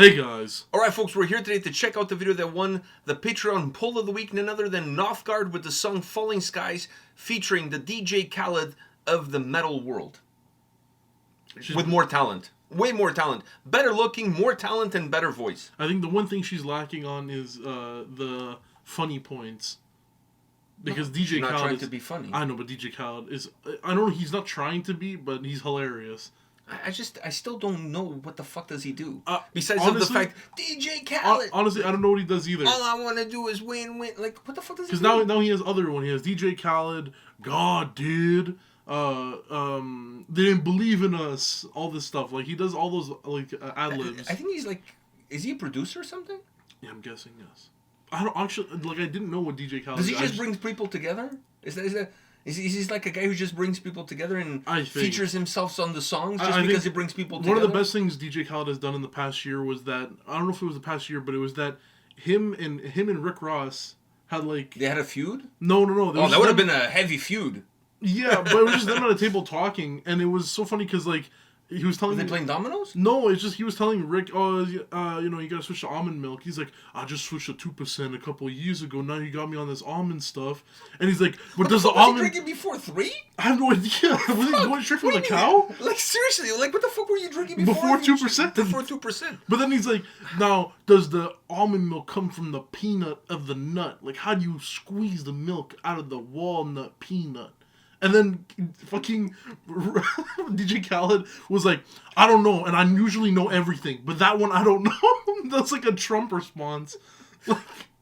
Hey guys. Alright folks, we're here today to check out the video that won the Patreon poll of the week, none other than Nothgard with the song Falling Skies featuring the DJ Khaled of the metal world. With more talent. Way more talent. Better looking, more talent, and better voice. I think the one thing she's lacking on is the funny points. Because DJ Khaled not trying to be funny. I know, but DJ Khaled is... I don't know, he's not trying to be, but he's hilarious. I still don't know what the fuck does he do. Besides honestly, the fact, DJ Khaled. Honestly, I don't know what he does either. All I want to do is win. Like, what the fuck does he do? Because now he has other one. He has DJ Khaled, God, dude. They didn't believe in us. All this stuff. Like, he does all those, like, ad-libs. I think he's like... Is he a producer or something? Yeah, I'm guessing, yes. I don't actually... Like, I didn't know what DJ Khaled does he just bring people together? Is he like a guy who just brings people together and features himself on the songs just because he brings people together? One of the best things DJ Khaled has done in the past year was that... I don't know if it was the past year, but it was that him and Rick Ross had, like... They had a feud? No. That would have been a heavy feud. Yeah, but it was just them at a table talking, and it was so funny because, like, he was telling... Were they playing dominoes? No, it's just he was telling Rick, you gotta switch to almond milk. He's like, I just switched to 2% a couple of years ago. Now you got me on this almond stuff. And he's like, but does the almond... Was he drinking before 3? I have no idea. Was he going straight from the cow? Like, seriously, like, what the fuck were you drinking before 2%? Before 2%. But then he's like, now, does the almond milk come from the peanut of the nut? Like, how do you squeeze the milk out of the walnut peanut? And then fucking DJ Khaled was like, I don't know, and I usually know everything, but that one I don't know. That's like a Trump response. Like,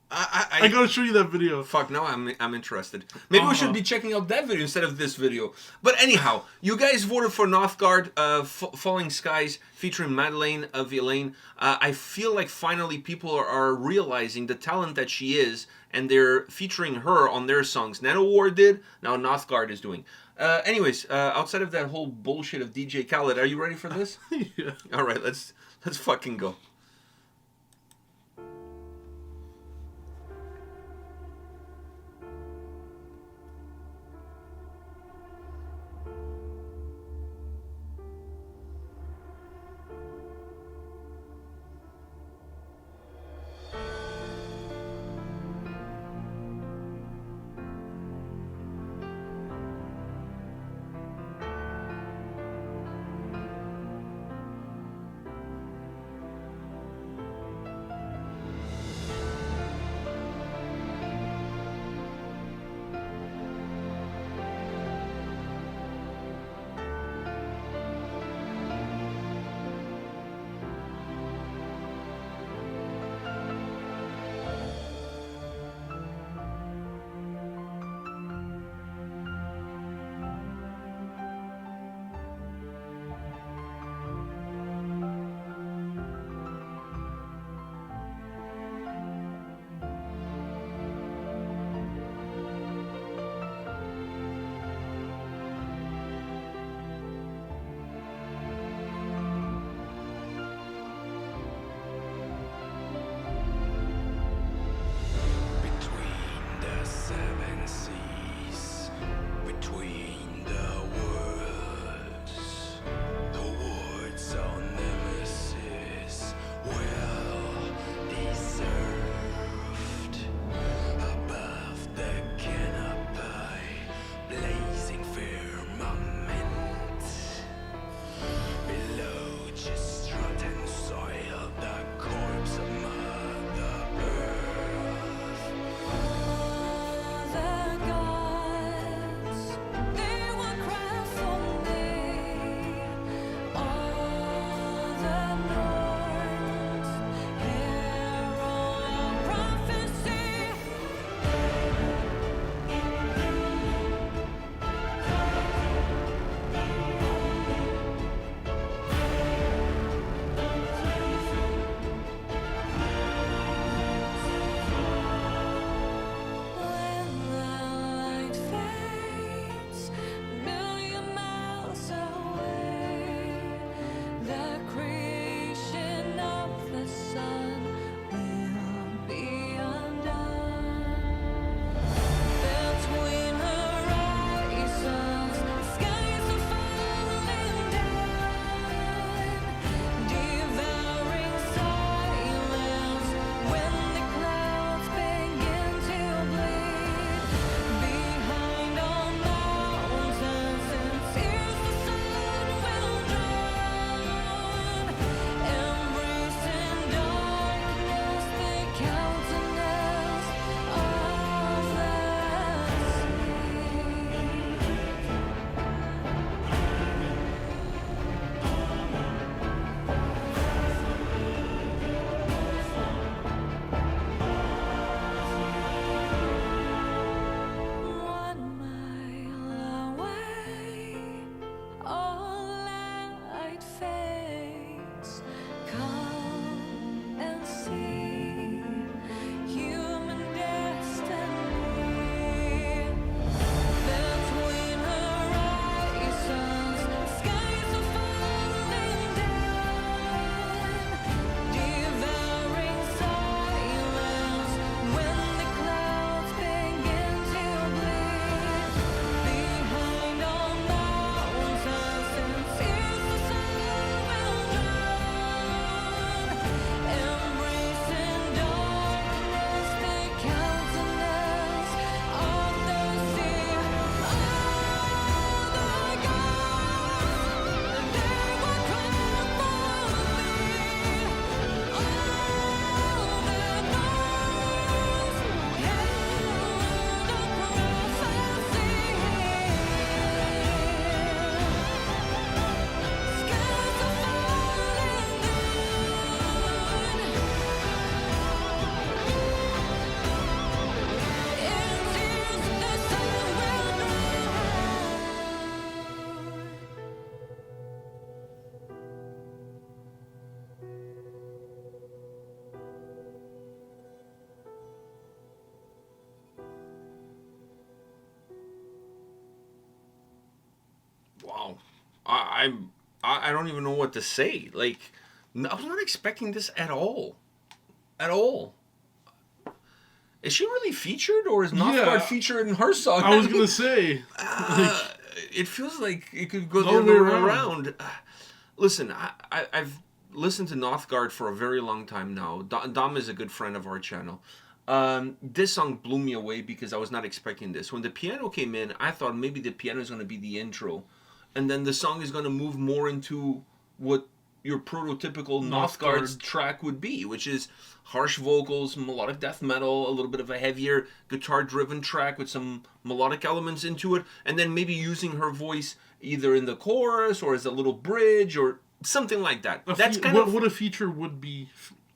I gotta show you that video. Fuck, now I'm interested. Maybe we should be checking out that video instead of this video. But anyhow, you guys voted for Nothgard, Falling Skies, featuring Madeleine Liljestam. I feel like finally people are realizing the talent that she is, and they're featuring her on their songs. Nanowar did, now Nothgard is doing. Anyways, outside of that whole bullshit of DJ Khaled, are you ready for this? Yeah. All right, let's fucking go. I don't even know what to say. Like, I was not expecting this at all. At all. Is she really featured, or is Nothgard featured in her song? I was gonna say. It feels like it could go the other way around. Listen, I've listened to Nothgard for a very long time now. Dom is a good friend of our channel. This song blew me away because I was not expecting this. When the piano came in, I thought maybe the piano is going to be the intro, and then the song is going to move more into what your prototypical Nothgard track would be, which is harsh vocals, melodic death metal, a little bit of a heavier guitar-driven track with some melodic elements into it, and then maybe using her voice either in the chorus or as a little bridge or something like that. That's kind of what a feature would be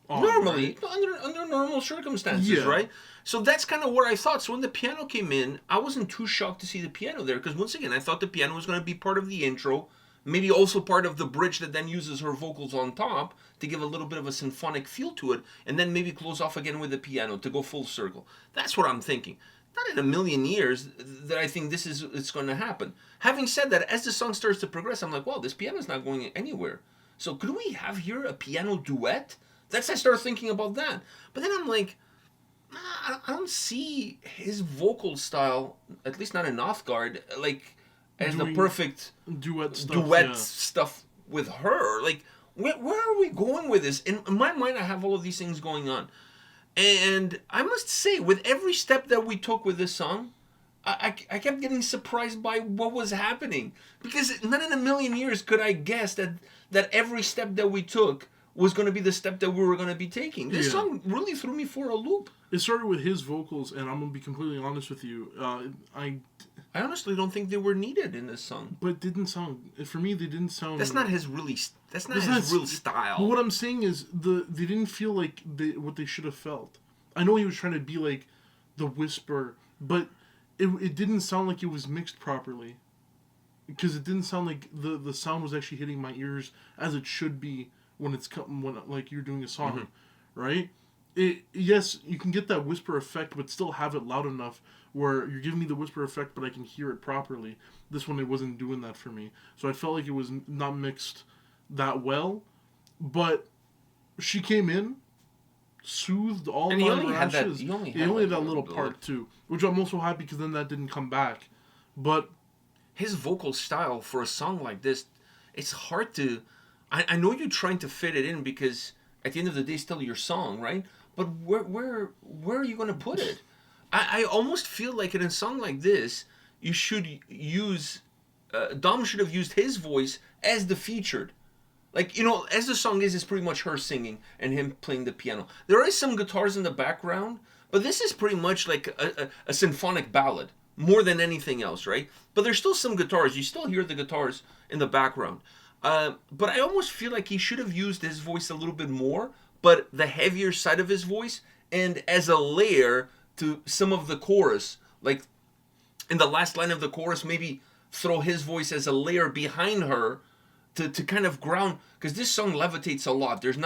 normally, right? under normal circumstances, right? So that's kind of what I thought. So when the piano came in, I wasn't too shocked to see the piano there, because once again, I thought the piano was going to be part of the intro, maybe also part of the bridge that then uses her vocals on top to give a little bit of a symphonic feel to it, and then maybe close off again with the piano to go full circle. That's what I'm thinking. Not in a million years that I think it's going to happen. Having said that, as the song starts to progress, I'm like, well, this piano's not going anywhere. So could we have here a piano duet? I start thinking about that. But then I'm like, I don't see his vocal style, at least not in Nothgard, like as the perfect duet stuff with her. Like, where are we going with this? In my mind, I have all of these things going on. And I must say, with every step that we took with this song, I kept getting surprised by what was happening. Because not in a million years could I guess that every step that we took was going to be the step that we were going to be taking. This song really threw me for a loop. It started with his vocals, and I'm going to be completely honest with you. I honestly don't think they were needed in this song. But it didn't sound... For me, they didn't sound... That's not his real style. But what I'm saying is, they didn't feel like what they should have felt. I know he was trying to be like the whisper, but it didn't sound like it was mixed properly. Because it didn't sound like the sound was actually hitting my ears as it should be when like you're doing a song, right? Yes, you can get that whisper effect, but still have it loud enough where you're giving me the whisper effect, but I can hear it properly. This one, it wasn't doing that for me. So I felt like it was not mixed that well. But she came in, soothed all my rashes. He only had that little part too, which I'm also happy because then that didn't come back. But his vocal style for a song like this, it's hard to... I know you're trying to fit it in because at the end of the day, it's still your song, right? But where are you going to put it? I almost feel like in a song like this, you should use... Dom should have used his voice as the featured. Like, as the song is, it's pretty much her singing and him playing the piano. There is some guitars in the background, but this is pretty much like a symphonic ballad, more than anything else, right? But there's still some guitars. You still hear the guitars in the background. But I almost feel like he should have used his voice a little bit more, but the heavier side of his voice, and as a layer to some of the chorus. Like, in the last line of the chorus, maybe throw his voice as a layer behind her to kind of ground, because this song levitates a lot. There's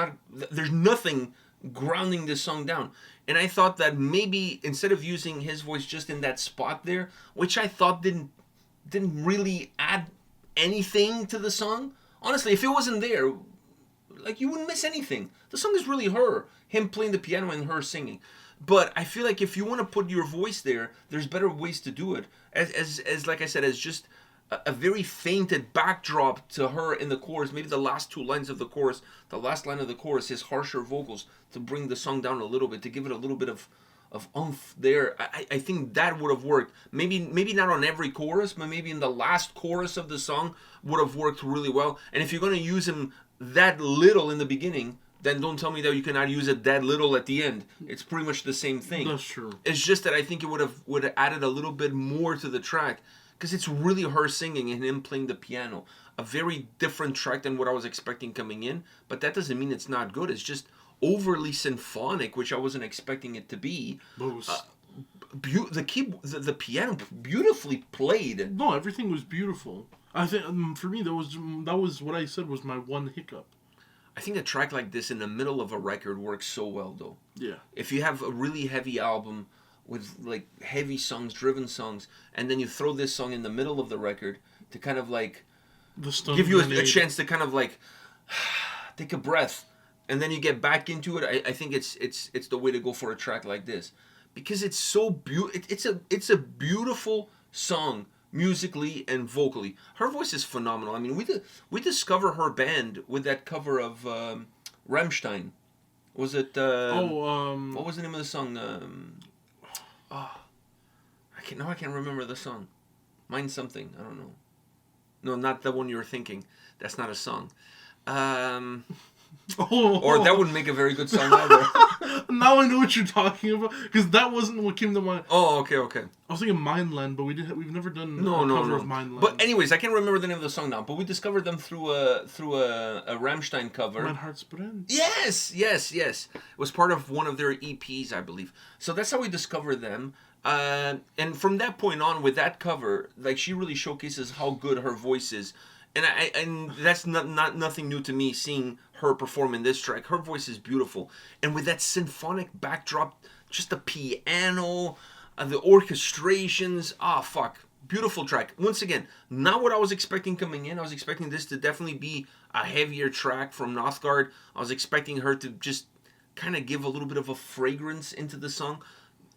nothing grounding this song down. And I thought that maybe instead of using his voice just in that spot there, which I thought didn't really add anything to the song. Honestly, if it wasn't there, like, you wouldn't miss anything. The song is really him playing the piano and her singing. But I feel like if you want to put your voice there, there's better ways to do it. As like I said, as just a very fainted backdrop to her in the chorus, maybe the last two lines of the chorus, the last line of the chorus, his harsher vocals to bring the song down a little bit, to give it a little bit of oomph there. I think that would have worked. Maybe not on every chorus, but maybe in the last chorus of the song would have worked really well. And if you're going to use him that little in the beginning, then don't tell me that you cannot use it that little at the end. It's pretty much the same thing. That's true. It's just that I think it would have added a little bit more to the track, because it's really her singing and him playing the piano. A very different track than what I was expecting coming in, but that doesn't mean it's not good. It's just overly symphonic, which I wasn't expecting it to be. The piano beautifully played. No, everything was beautiful. I think for me that was what I said was my one hiccup. I think a track like this in the middle of a record works so well, though. Yeah. If you have a really heavy album with like heavy songs, driven songs, and then you throw this song in the middle of the record to kind of like give you a chance to kind of like take a breath, and then you get back into it. I think it's the way to go for a track like this, because it's so it's a beautiful song musically and vocally. Her voice is phenomenal. I mean, we discover her band with that cover of Rammstein. Was it? What was the name of the song? I can't remember the song. Mind something. I don't know. No, not the one you were thinking. That's not a song. Or that wouldn't make a very good song either. Now I know what you're talking about, because that wasn't what came to mind. Oh, okay. I was thinking Mindland, but we've never done a cover of Mindland. But anyways, I can't remember the name of the song now. But we discovered them through a Rammstein cover. Mein Herz brennt. Yes. It was part of one of their EPs, I believe. So that's how we discovered them. And from that point on, with that cover, like, she really showcases how good her voice is. And that's nothing new to me, seeing her perform in this track. Her voice is beautiful. And with that symphonic backdrop, just the piano, the orchestrations, fuck. Beautiful track. Once again, not what I was expecting coming in. I was expecting this to definitely be a heavier track from Nothgard. I was expecting her to just kind of give a little bit of a fragrance into the song.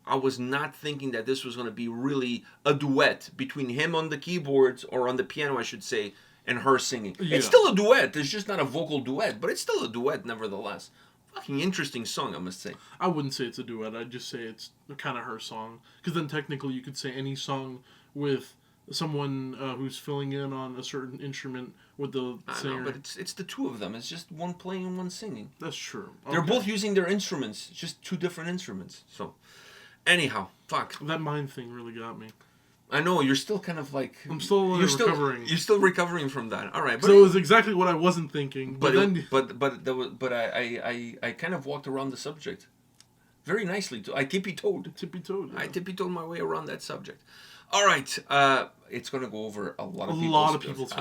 I was not thinking that this was going to be really a duet between him on the keyboards, or on the piano, I should say, and her singing. Yeah. It's still a duet. It's just not a vocal duet, but it's still a duet nevertheless. Fucking interesting song, I must say. I wouldn't say it's a duet. I'd just say it's kind of her song. Because then technically you could say any song with someone who's filling in on a certain instrument with the singer. I know, but it's the two of them. It's just one playing and one singing. That's true. Okay. They're both using their instruments. It's just two different instruments. So, anyhow, fuck. That mind thing really got me. I know, you're still kind of like... I'm still recovering. You're still recovering from that. All right. But so it was exactly what I wasn't thinking. But I kind of walked around the subject very nicely. I tippy-toed. Tippy-toed. Yeah. I tippy-toed my way around that subject. All right. It's going to go over a lot of people's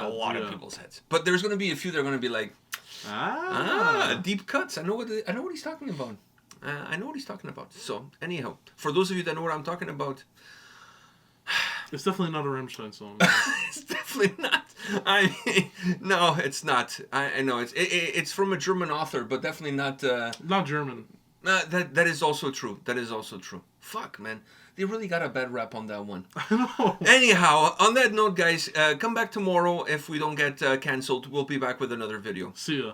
heads. But there's going to be a few that are going to be like, deep cuts. I know what he's talking about. I know what he's talking about. So, anyhow, for those of you that know what I'm talking about... It's definitely not a Rammstein song. It's definitely not. I mean, no, it's not. I know it's from a German author, but definitely not. Not German. That is also true. That is also true. Fuck, man, they really got a bad rap on that one. I know. Anyhow, on that note, guys, come back tomorrow. If we don't get cancelled, we'll be back with another video. See ya.